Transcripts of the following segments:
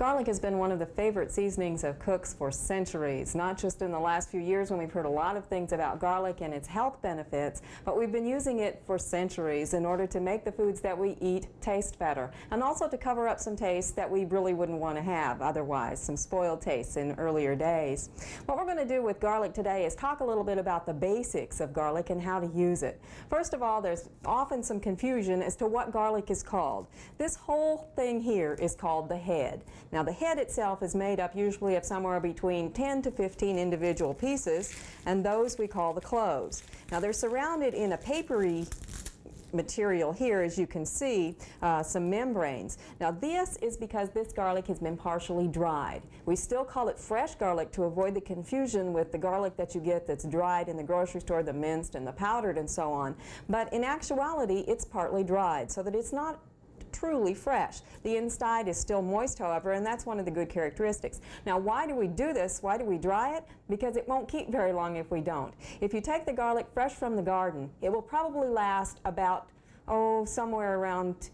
Garlic has been one of the favorite seasonings of cooks for centuries, not just in the last few years when we've heard a lot of things about garlic and its health benefits, but we've been using it for centuries in order to make the foods that we eat taste better, and also to cover up some tastes that we really wouldn't want to have otherwise, some spoiled tastes in earlier days. What we're going to do with garlic today is talk a little bit about the basics of garlic and how to use it. First of all, there's often some confusion as to what garlic is called. This whole thing here is called the head. Now, the head itself is made up usually of somewhere between 10 to 15 individual pieces, and those we call the cloves. Now, they're surrounded in a papery material here, as you can see, some membranes. Now, this is because this garlic has been partially dried. We still call it fresh garlic to avoid the confusion with the garlic that you get that's dried in the grocery store, the minced and the powdered and so on. But in actuality, it's partly dried, so that it's not truly fresh. The inside is still moist, however, and that's one of the good characteristics. Now, why do we do this? Why do we dry it? Because it won't keep very long if we don't. If you take the garlic fresh from the garden, it will probably last about, somewhere around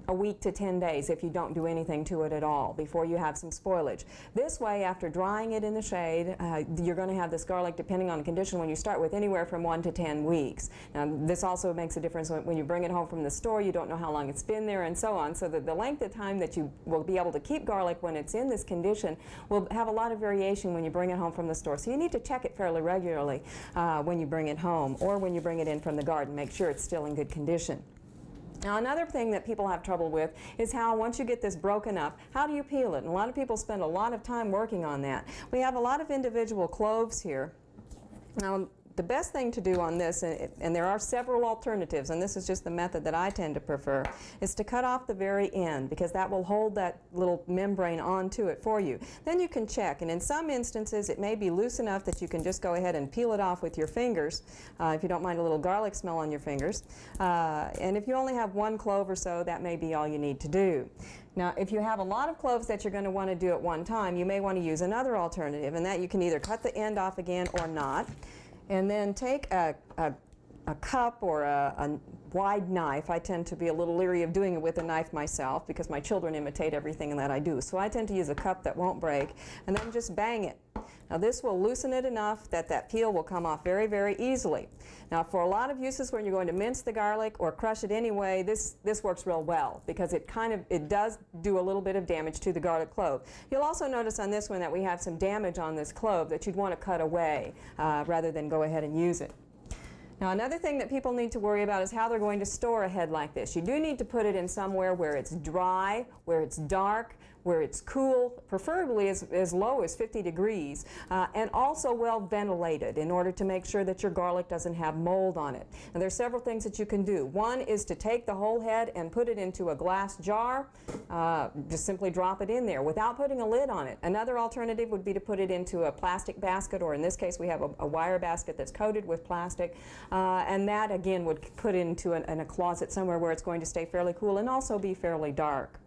a week to 10 days if you don't do anything to it at all before you have some spoilage. This way, after drying it in the shade, you're going to have this garlic, depending on the condition, when you start with anywhere from 1 to 10 weeks. Now, this also makes a difference when you bring it home from the store. You don't know how long it's been there and so on, so that the length of time that you will be able to keep garlic when it's in this condition will have a lot of variation when you bring it home from the store. So you need to check it fairly regularly when you bring it home or when you bring it in from the garden. Make sure it's still in good condition. Now, another thing that people have trouble with is how, once you get this broken up, how do you peel it? And a lot of people spend a lot of time working on that. We have a lot of individual cloves here. Now, the best thing to do on this, and there are several alternatives, and this is just the method that I tend to prefer, is to cut off the very end, because that will hold that little membrane onto it for you. Then you can check, and in some instances it may be loose enough that you can just go ahead and peel it off with your fingers, if you don't mind a little garlic smell on your fingers. And if you only have one clove or so, that may be all you need to do. Now, if you have a lot of cloves that you're going to want to do at one time, you may want to use another alternative, and that you can either cut the end off again or not. And then take a cup or a wide knife. I tend to be a little leery of doing it with a knife myself because my children imitate everything that I do. So I tend to use a cup that won't break, and then just bang it. Now, this will loosen it enough that that peel will come off very, very easily. Now, for a lot of uses when you're going to mince the garlic or crush it anyway, this works real well because it does do a little bit of damage to the garlic clove. You'll also notice on this one that we have some damage on this clove that you'd want to cut away rather than go ahead and use it. Now, another thing that people need to worry about is how they're going to store a head like this. You do need to put it in somewhere where it's dry, where it's dark, where it's cool, preferably as low as 50 degrees, and also well ventilated in order to make sure that your garlic doesn't have mold on it. And there's several things that you can do. One is to take the whole head and put it into a glass jar. Just simply drop it in there without putting a lid on it. Another alternative would be to put it into a plastic basket, or in this case we have a wire basket that's coated with plastic, and that again would put into in a closet somewhere where it's going to stay fairly cool and also be fairly dark.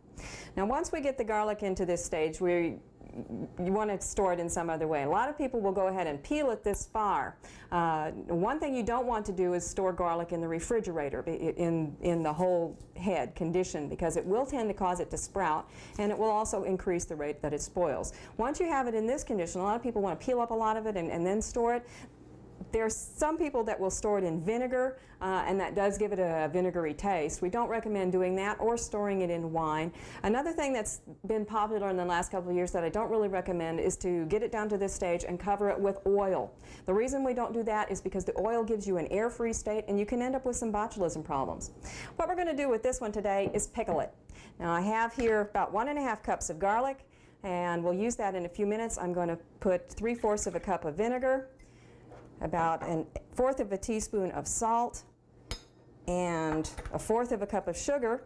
Now, once we get the garlic into this stage, you want to store it in some other way. A lot of people will go ahead and peel it this far. One thing you don't want to do is store garlic in the refrigerator in the whole head condition, because it will tend to cause it to sprout, and it will also increase the rate that it spoils. Once you have it in this condition, a lot of people want to peel up a lot of it and then store it. There's some people that will store it in vinegar, and that does give it a vinegary taste. We don't recommend doing that or storing it in wine. Another thing that's been popular in the last couple of years that I don't really recommend is to get it down to this stage and cover it with oil. The reason we don't do that is because the oil gives you an air-free state, and you can end up with some botulism problems. What we're going to do with this one today is pickle it. Now, I have here about 1½ cups of garlic, and we'll use that in a few minutes. I'm going to put 3/4 of a cup of vinegar, about 1/4 of a teaspoon of salt, and 1/4 of a cup of sugar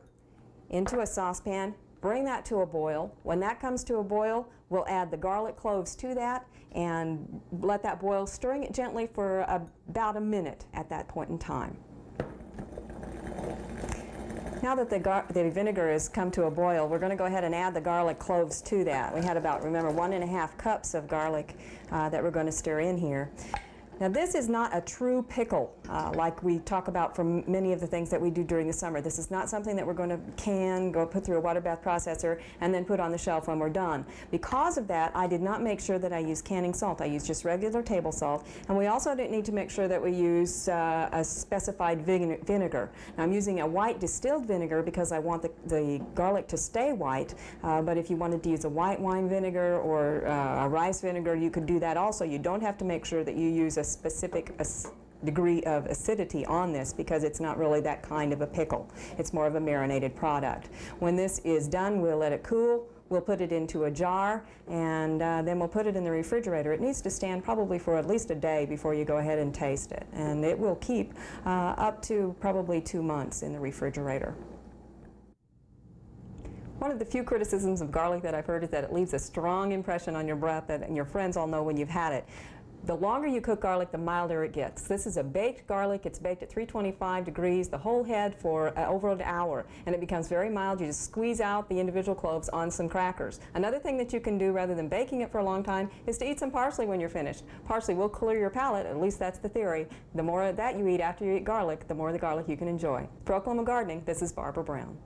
into a saucepan. Bring that to a boil. When that comes to a boil, we'll add the garlic cloves to that and let that boil, stirring it gently for about a minute at that point in time. Now that the vinegar has come to a boil, we're going to go ahead and add the garlic cloves to that. We had about, remember, 1½ cups of garlic that we're going to stir in here. Now this is not a true pickle like we talk about for many of the things that we do during the summer. This is not something that we're going to can, go put through a water bath processor, and then put on the shelf when we're done. Because of that, I did not make sure that I used canning salt. I used just regular table salt, and we also didn't need to make sure that we use a specified vinegar. Now I'm using a white distilled vinegar because I want the garlic to stay white, but if you wanted to use a white wine vinegar or a rice vinegar, you could do that also. You don't have to make sure that you use a specific degree of acidity on this because it's not really that kind of a pickle. It's more of a marinated product. When this is done, we'll let it cool. We'll put it into a jar, and then we'll put it in the refrigerator. It needs to stand probably for at least a day before you go ahead and taste it. And it will keep up to probably 2 months in the refrigerator. One of the few criticisms of garlic that I've heard is that it leaves a strong impression on your breath, and your friends all know when you've had it. The longer you cook garlic, the milder it gets. This is a baked garlic. It's baked at 325 degrees, the whole head for over an hour, and it becomes very mild. You just squeeze out the individual cloves on some crackers. Another thing that you can do rather than baking it for a long time is to eat some parsley when you're finished. Parsley will clear your palate, at least that's the theory. The more of that you eat after you eat garlic, the more of the garlic you can enjoy. For Oklahoma Gardening, this is Barbara Brown.